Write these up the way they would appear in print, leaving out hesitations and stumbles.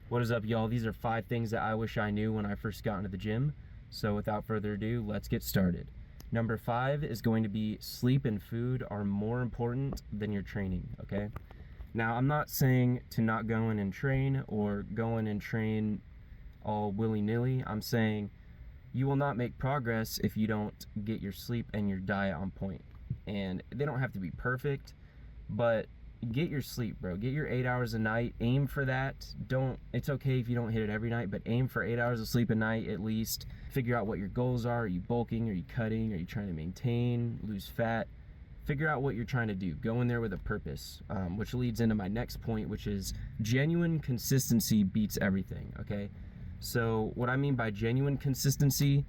What is up, y'all? These are 5 things that I wish I knew when I first got into the gym. So without further ado, let's get started. Number 5 is going to be sleep and food are more important than your training, okay? Now, I'm not saying to not go in and train or go in and train all willy-nilly. I'm saying you will not make progress if you don't get your sleep and your diet on point. And they don't have to be perfect, but get your sleep, bro. Get your 8 hours a night. Aim for that. It's okay if you don't hit it every night, but aim for 8 hours of sleep a night at least. Figure out what your goals are. Are you bulking? Are you cutting? Are you trying to maintain, lose fat? Figure out what you're trying to do. Go in there with a purpose, which leads into my next point, which is genuine consistency beats everything, okay? So what I mean by genuine consistency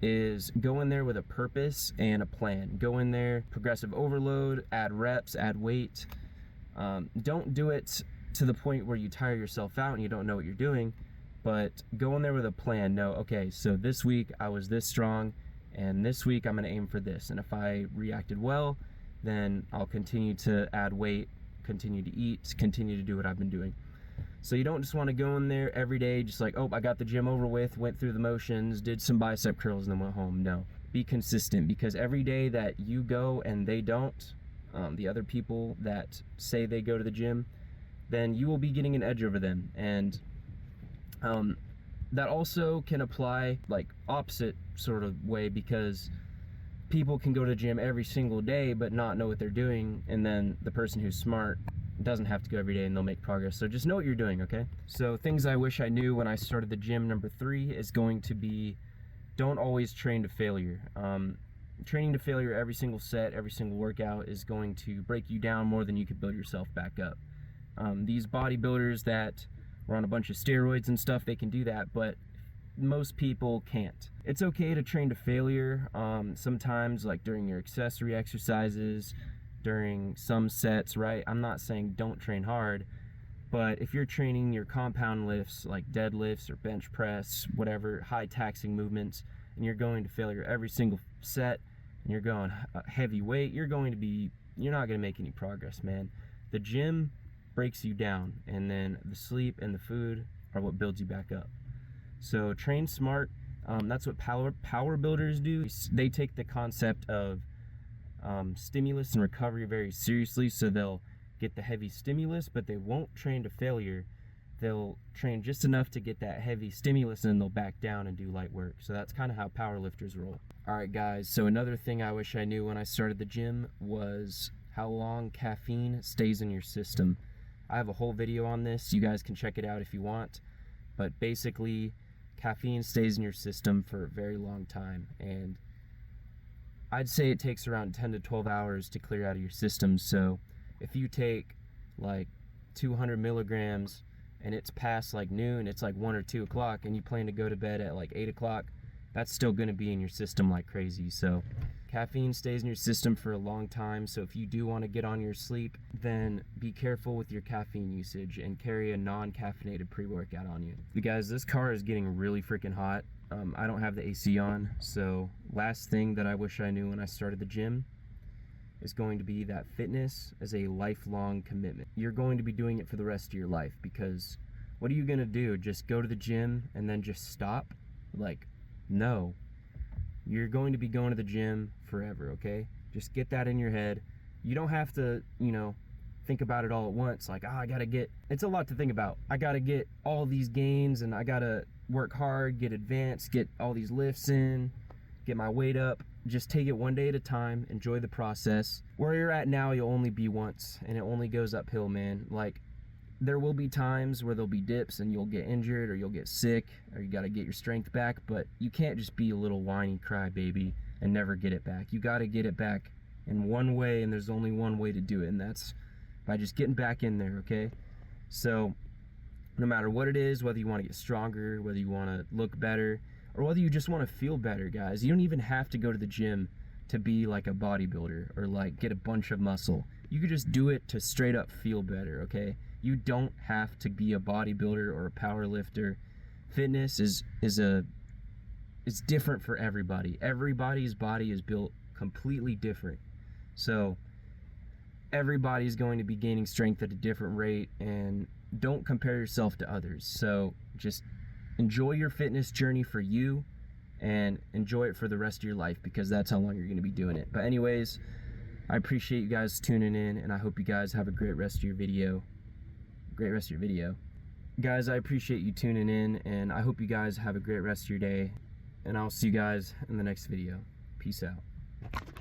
is go in there with a purpose and a plan. Go in there, progressive overload, add reps, add weight. Don't do it to the point where you tire yourself out and you don't know what you're doing, but go in there with a plan. No, okay, so this week I was this strong, and this week I'm gonna aim for this. And if I reacted well, then I'll continue to add weight, continue to eat, continue to do what I've been doing. So you don't just wanna go in there every day just like, oh, I got the gym over with, went through the motions, did some bicep curls and then went home. No, be consistent, because every day that you go and they don't, the other people that say they go to the gym, then you will be getting an edge over them. And that also can apply like opposite sort of way, because people can go to the gym every single day but not know what they're doing, and then the person who's smart doesn't have to go every day and they'll make progress. So just know what you're doing, okay? So things I wish I knew when I started the gym, number 3 is going to be don't always train to failure. Training to failure every single set, every single workout is going to break you down more than you could build yourself back up. These bodybuilders that were on a bunch of steroids and stuff, they can do that, but most people can't. It's okay to train to failure sometimes, like during your accessory exercises, during some sets, right? I'm not saying don't train hard, but if you're training your compound lifts like deadlifts or bench press, whatever, high taxing movements, and you're going to failure every single set, and you're going heavy weight, you're not going to make any progress, man. The gym breaks you down, and then the sleep and the food are what builds you back up. So train smart. That's what power builders do. They take the concept of stimulus and recovery very seriously, so they'll get the heavy stimulus, but they won't train to failure. They'll train just enough to get that heavy stimulus, and then they'll back down and do light work. So that's kind of how powerlifters roll. All right, guys, so another thing I wish I knew when I started the gym was how long caffeine stays in your system. I have a whole video on this. You guys can check it out if you want. But basically, caffeine stays in your system for a very long time. And I'd say it takes around 10 to 12 hours to clear out of your system. So if you take like 200 milligrams and it's past like noon, it's like 1 or 2 o'clock, and you plan to go to bed at like 8 o'clock, that's still gonna be in your system like crazy. So caffeine stays in your system for a long time. So if you do wanna get on your sleep, then be careful with your caffeine usage and carry a non-caffeinated pre-workout on you. But guys, this car is getting really freaking hot. I don't have the AC on, so last thing that I wish I knew when I started the gym is going to be that fitness is a lifelong commitment. You're going to be doing it for the rest of your life, because what are you gonna do? Just go to the gym and then just stop? Like, no. You're going to be going to the gym forever, okay? Just get that in your head. You don't have to, think about it all at once. Like, it's a lot to think about. I gotta get all these gains, and I gotta work hard, get advanced, get all these lifts in, get my weight up. Just take it one day at a time, enjoy the process. Where you're at now, you'll only be once, and it only goes uphill, man. Like, there will be times where there'll be dips and you'll get injured or you'll get sick or you gotta get your strength back, but you can't just be a little whiny crybaby and never get it back. You gotta get it back in one way, and there's only one way to do it, and that's by just getting back in there, okay? So no matter what it is, whether you wanna get stronger, whether you wanna look better, or whether you just want to feel better, guys, you don't even have to go to the gym to be like a bodybuilder or like get a bunch of muscle. You could just do it to straight up feel better, okay? You don't have to be a bodybuilder or a power lifter. Fitness is different for everybody. Everybody's body is built completely different. So everybody's going to be gaining strength at a different rate, and don't compare yourself to others. So just enjoy your fitness journey for you, and enjoy it for the rest of your life, because that's how long you're going to be doing it. But anyways, I appreciate you guys tuning in, and I hope you guys have a great rest of your video. Guys, I appreciate you tuning in, and I hope you guys have a great rest of your day, and I'll see you guys in the next video. Peace out.